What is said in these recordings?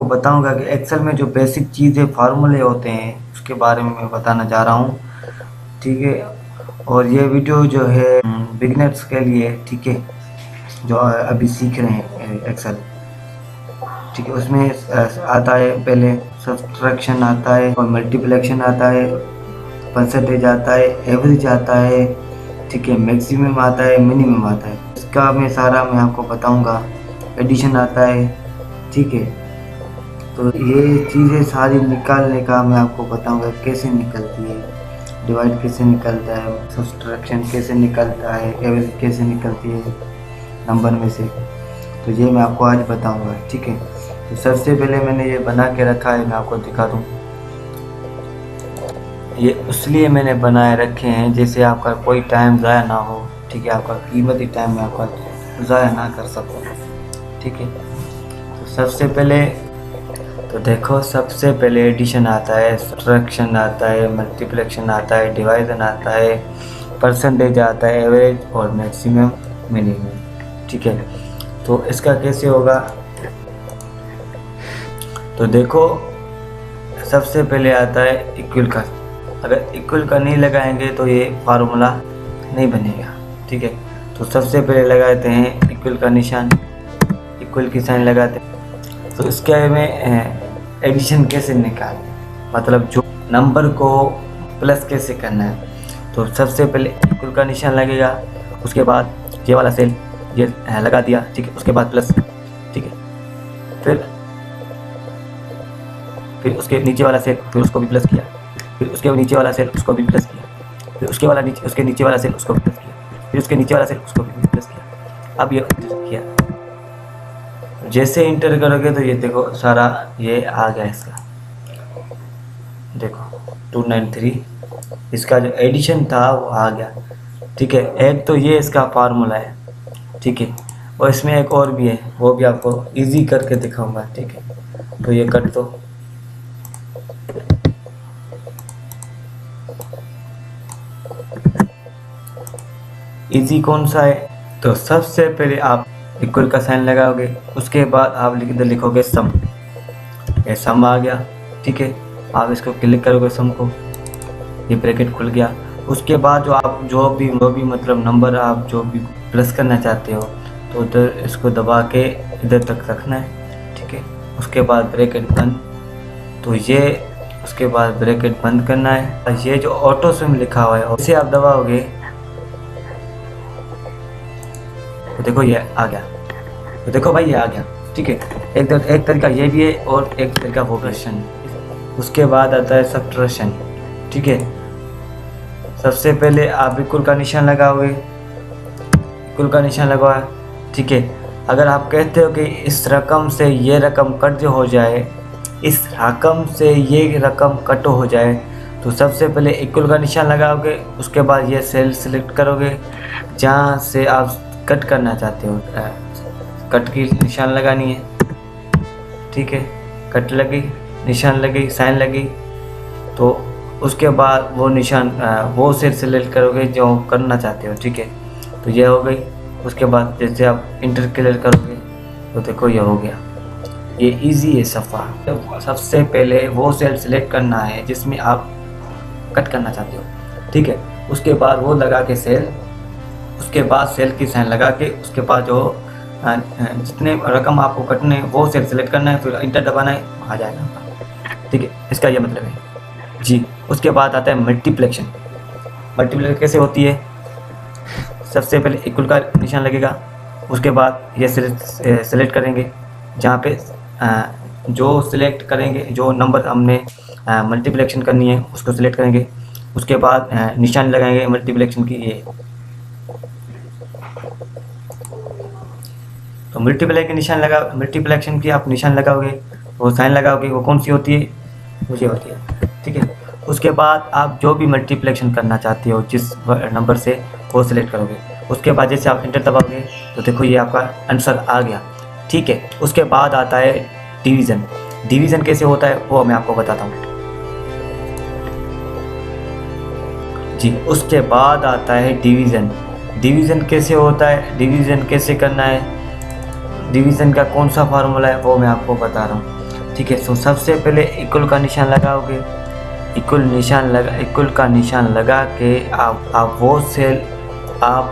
बताऊंगा कि एक्सेल में जो बेसिक चीज़ें फार्मूले होते हैं उसके बारे में मैं बताना जा रहा हूँ। ठीक है, और ये वीडियो जो है बिगनर्स के लिए, ठीक है, जो अभी सीख रहे हैं एक्सेल। ठीक है, उसमें आता है पहले सब्ट्रैक्शन आता है और मल्टीप्लिकेशन आता है, परसेंटेज आता है, एवरेज आता है, ठीक है, मैक्सिमम आता है, मिनिमम आता है। इसका मैं सारा मैं आपको बताऊंगा। एडिशन आता है, ठीक है। तो ये चीज़ें सारी निकालने का मैं आपको बताऊंगा कैसे निकलती है, डिवाइड कैसे निकलता है, सब्ट्रैक्शन कैसे निकलता है, एवरेज कैसे निकलती है नंबर में से। तो ये मैं आपको आज बताऊंगा, ठीक है। तो सबसे पहले मैंने ये बना के रखा है, मैं आपको दिखा दूँ। ये इसलिए मैंने बनाए रखे हैं जैसे आपका कोई टाइम ज़ाया ना हो, ठीक है, आपका कीमती टाइम में आपका ज़ाया ना कर सको, ठीक है। तो सबसे पहले तो देखो, सबसे पहले एडिशन आता है, सब्ट्रैक्शन आता है, मल्टीप्लिकेशन आता है, डिवाइजन आता है, परसेंटेज आता है, एवरेज और मैक्सिमम मिनिमम, ठीक है। तो इसका कैसे होगा, तो देखो सबसे पहले आता है इक्वल का। अगर इक्वल का नहीं लगाएंगे तो ये फार्मूला नहीं बनेगा, ठीक है। तो सबसे पहले लगाते हैं इक्वल का निशान, इक्वल की साइन लगाते हैं। तो इसके में एडिशन कैसे निकालें, मतलब जो नंबर को प्लस कैसे करना है। तो सबसे पहले इक्वल का निशान लगेगा, उसके बाद ये वाला सेल ये लगा दिया, ठीक है, उसके बाद प्लस, ठीक है। फिर उसके नीचे वाला सेल, फिर उसको भी प्लस किया, फिर उसके नीचे वाला सेल उसको भी प्लस किया, फिर उसके नीचे वाला सेल उसको भी प्लस किया, फिर उसके नीचे वाला सेल उसको भी प्लस किया। अब ये किया, जैसे इंटर करोगे तो ये देखो सारा ये आ गया इसका, देखो 293 इसका जो एडिशन था वो आ गया, ठीक है। एक तो ये इसका फार्मूला है, ठीक है, और इसमें एक और भी है, वो भी आपको इजी करके दिखाऊंगा, ठीक है। तो ये कट दो, इजी कौन सा है, तो सबसे पहले आप इक्वल का साइन लगाओगे, उसके बाद आप लिखोगे सम, ये सम आ गया, ठीक है। आप इसको क्लिक करोगे सम को, ये ब्रैकेट खुल गया। उसके बाद जो आप जो भी मतलब नंबर आप जो भी प्लस करना चाहते हो तो उधर इसको दबा के इधर तक रखना है, ठीक है। उसके बाद ब्रैकेट बंद, तो ये उसके बाद ब्रैकेट बंद करना है। ये जो ऑटो सम लिखा हुआ है इसे आप दबाओगे तो देखो ये आ गया, तो देखो भाई ये आ गया, ठीक है। एक तरीका ये भी है और एक तरीका वो क्वेश्चन। उसके बाद आता है सब्ट्रैक्शन, ठीक है। सबसे पहले आप इक्वल का निशान लगाओगे, इक्वल का निशान लगवाया, ठीक है। अगर आप कहते हो कि इस रकम से ये रकम कट हो जाए, इस रकम से ये रकम कट हो जाए, तो सबसे पहले इक्वल का निशान लगाओगे, उसके बाद ये सेल सिलेक्ट करोगे जहाँ से आप कट करना चाहते हो, कट की निशान लगानी है, ठीक है। कट लगी, निशान लगी, साइन लगी, तो उसके बाद वो निशान वो सेल सिलेक्ट करोगे जो करना चाहते हो, ठीक है। तो ये हो गई। उसके बाद जैसे आप इंटर क्लियर करोगे तो देखो ये हो गया, ये इजी है सफ़ा। तो सबसे पहले वो सेल सिलेक्ट करना है जिसमें आप कट करना चाहते हो, ठीक है। उसके बाद वो लगा के सेल, उसके बाद सेल की साइन लगा के, उसके बाद जो जितने रकम आपको कटने वो सेल सिलेक्ट करना है, फिर इंटर दबाना है, आ जाएगा, ठीक है। इसका ये मतलब है जी। उसके बाद आता है मल्टीप्लिकेशन। मल्टीप्लिकेशन कैसे होती है, सबसे पहले इक्वल का निशान लगेगा, उसके बाद ये सिलेक्ट करेंगे जहाँ पे जो सिलेक्ट करेंगे, जो नंबर हमने मल्टीप्लिकेशन करनी है उसको सिलेक्ट करेंगे, उसके बाद निशान लगाएंगे मल्टीप्लिकेशन की। ये तो मल्टीप्लिकेशन की आप निशान लगाओगे, वो साइन लगाओगे, वो कौन सी होती है, वो ये होती है, ठीक है। उसके बाद आप जो भी मल्टीप्लिकेशन करना चाहते हो जिस नंबर से, वो सिलेक्ट करोगे। उसके बाद जैसे आप इंटर दबाओगे तो देखो ये आपका आंसर आ गया, ठीक है। उसके बाद आता है डिवीज़न। डिवीज़न कैसे होता है वो मैं आपको बताता हूँ जी। उसके बाद आता है डिवीज़न। डिवीज़न कैसे होता है, डिवीज़न कैसे करना है, डिवीज़न का कौन सा फार्मूला है वो मैं आपको बता रहा हूँ, ठीक है। तो सबसे पहले इक्वल का निशान लगाओगे, इक्वल का निशान लगा के आप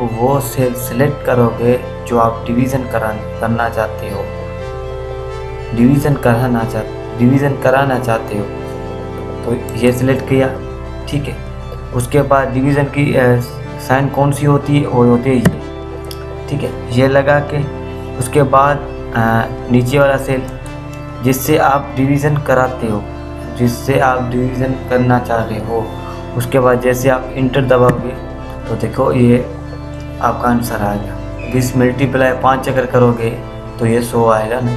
वो सेल सेलेक्ट करोगे जो आप डिवीज़न कराना चाहते हो, डिवीज़न कराना चाहते हो। तो ये सिलेक्ट किया, ठीक है। उसके बाद डिवीज़न की साइन कौन सी होती है, वो होती है ये, ठीक है। ये लगा के उसके बाद नीचे वाला सेल जिससे आप डिवीज़न कराते हो, जिससे आप डिवीज़न करना चाह रहे हो, उसके बाद जैसे आप इंटर दबाओगे तो देखो ये आपका आंसर आएगा। 20 मल्टीप्लाई 5 अगर करोगे तो ये 100 आएगा ना,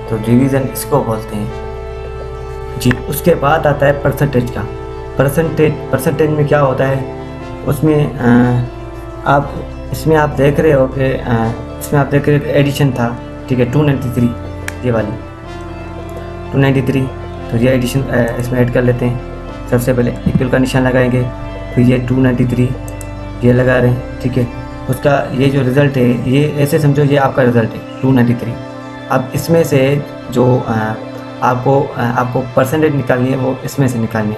तो डिवीज़न इसको बोलते हैं जी। उसके बाद आता है परसेंटेज का। परसेंटेज में क्या होता है, उसमें आप देख रहे हो कि इसमें आप देख रहे हो एडिशन था, ठीक है। 293 ये वाली 293, तो ये एडिशन इसमें ऐड कर लेते हैं। सबसे पहले इक्वल का निशान लगाएंगे, फिर ये 293 ये लगा रहे हैं, ठीक है। उसका ये जो रिज़ल्ट है, ये ऐसे समझो ये आपका रिज़ल्ट है 293। अब इसमें से जो आपको परसेंटेज निकालनी है वो इसमें से निकालनी है।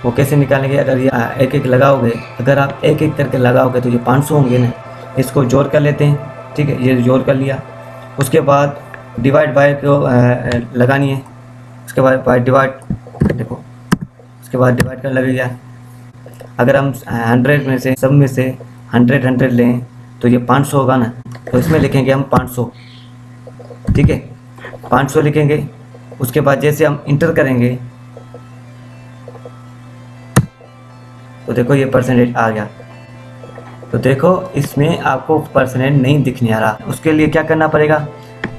वो कैसे निकालेंगे, अगर ये एक एक लगाओगे, अगर आप एक एक करके लगाओगे तो ये 500 होंगे ना। इसको जोड़ कर लेते हैं, ठीक है। ये जोड़ कर लिया, उसके बाद डिवाइड बाय को लगानी है। उसके बाद बाय डिवाइड, देखो उसके बाद डिवाइड कर लगेगा। अगर हम 100 में से सब में से 100 लें तो ये 500 होगा ना, तो इसमें लिखेंगे हम 500, ठीक है। 500 लिखेंगे। उसके बाद जैसे हम इंटर करेंगे तो देखो ये परसेंटेज आ गया। तो देखो इसमें आपको परसेंटेज नहीं दिखने आ रहा, उसके लिए क्या करना पड़ेगा,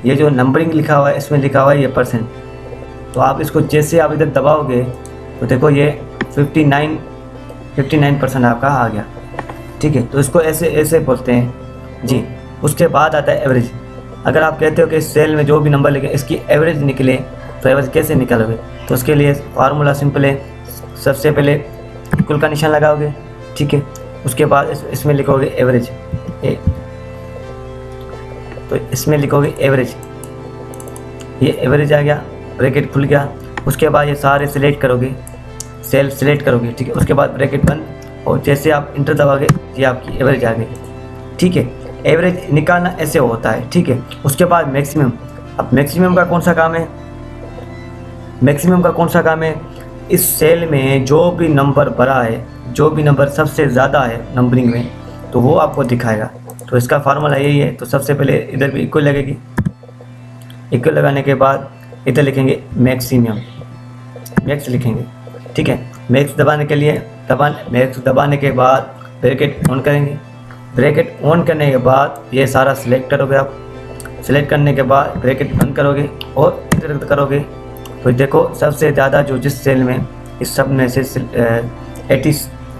ये जो नंबरिंग लिखा हुआ है इसमें लिखा हुआ है ये परसेंट, तो आप इसको जैसे आप इधर दबाओगे तो देखो ये 59% आपका आ गया, ठीक है। तो इसको ऐसे बोलते हैं जी। उसके बाद आता है एवरेज। अगर आप कहते हो कि इस सेल में जो भी नंबर लिखे इसकी एवरेज निकले, तो एवरेज कैसे निकालोगे, तो उसके लिए फार्मूला सिंपल है। सबसे पहले इक्वल का निशान लगाओगे, ठीक है। उसके बाद इसमें लिखोगे एवरेज, तो इसमें लिखोगे एवरेज, ये एवरेज आ गया, ब्रैकेट खुल गया। उसके बाद ये सारे सिलेक्ट करोगे, सेल सिलेक्ट करोगे, ठीक है। उसके बाद ब्रैकेट बंद, और जैसे आप इंटर दबाओगे ये आपकी एवरेज आ गई, ठीक है। एवरेज निकालना ऐसे होता है, ठीक है। उसके बाद मैक्सिमम। अब मैक्सिमम का कौन सा काम है, इस सेल में जो भी नंबर बड़ा है, जो भी नंबर सबसे ज़्यादा है नंबरिंग में, तो वो आपको दिखाएगा। तो इसका फार्मूला यही है। तो सबसे पहले इधर भी इक्वल लगेगी, इक्वल लगाने के बाद इधर लिखेंगे मैक्सिमम, मैक्स लिखेंगे, ठीक है। मैक्स दबाने के लिए मैक्स दबाने के बाद ब्रैकेट ऑन करेंगे। ब्रैकेट ऑन करने के बाद ये सारा सिलेक्ट करोगे आप। सिलेक्ट करने के बाद ब्रैकेट बंद करोगे और इधर करोगे, तो देखो सबसे ज़्यादा जो जिस सेल में, इस सब में से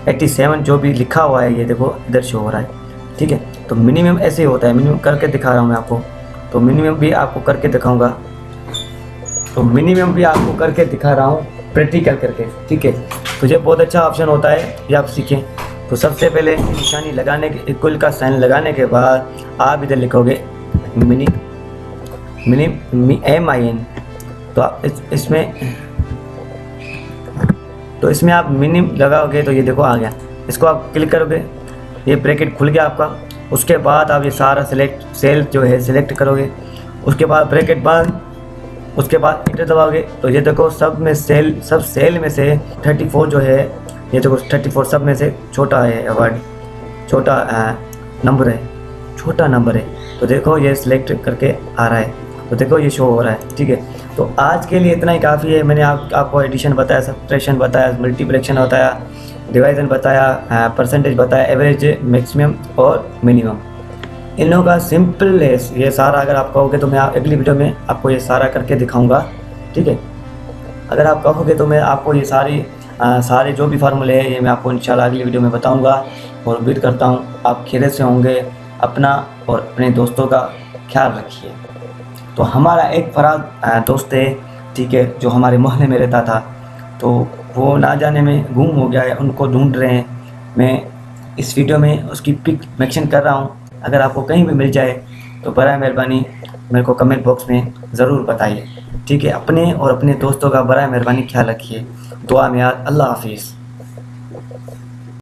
87 जो भी लिखा हुआ है ये देखो इधर शो हो रहा है, ठीक है। तो मिनिमम ऐसे ही होता है, मिनिमम करके दिखा रहा हूँ मैं आपको। तो मिनिमम भी आपको करके दिखाऊंगा, प्रैक्टिकल करके, ठीक है। तो ये बहुत अच्छा ऑप्शन होता है, ये आप सीखें। तो सबसे पहले निशानी लगाने के, इक्वल का साइन लगाने के बाद आप इधर लिखोगे MIN। तो आप इसमें आप मिनिमम लगाओगे तो ये देखो आ गया। इसको आप क्लिक करोगे, ये ब्रैकेट खुल गया आपका। उसके बाद आप ये सारा सेल जो है सिलेक्ट करोगे। उसके बाद ब्रैकेट बंद, उसके बाद इंटर दबाओगे तो ये देखो सब सेल में से 34 जो है, ये देखो 34 सब में से छोटा है वर्ड, छोटा नंबर है। तो देखो ये सिलेक्ट करके आ रहा है, तो देखो ये शो हो रहा है, ठीक है। तो आज के लिए इतना ही काफ़ी है। मैंने आपको एडिशन बताया, सब्ट्रैक्शन बताया, मल्टीप्लिकेशन बताया, डिवीज़न बताया, परसेंटेज बताया, एवरेज, मैक्सिमम और मिनिमम। इन लोगों का सिंपल है ये सारा। अगर आप कहोगे तो मैं अगली वीडियो में आपको ये सारा करके दिखाऊंगा, ठीक है। अगर आप कहोगे तो मैं आपको ये सारे जो भी फार्मूले हैं ये मैं आपको इंशाल्लाह अगली वीडियो में बताऊंगा। और उम्मीद करता हूँ आप खैरियत से होंगे। अपना और अपने दोस्तों का ख्याल रखिए। तो हमारा एक फराज दोस्त है, ठीक है, जो हमारे मोहल्ले में रहता था, तो वो ना जाने में गुम हो गया है, उनको ढूंढ रहे हैं। मैं इस वीडियो में उसकी पिक मेंशन कर रहा हूँ। अगर आपको कहीं भी मिल जाए तो बराए मेहरबानी मेरे को कमेंट बॉक्स में ज़रूर बताइए, ठीक है। अपने और अपने दोस्तों का बड़ा मेहरबानी ख्याल रखिए। दुआ में याद। अल्लाह हाफिज़।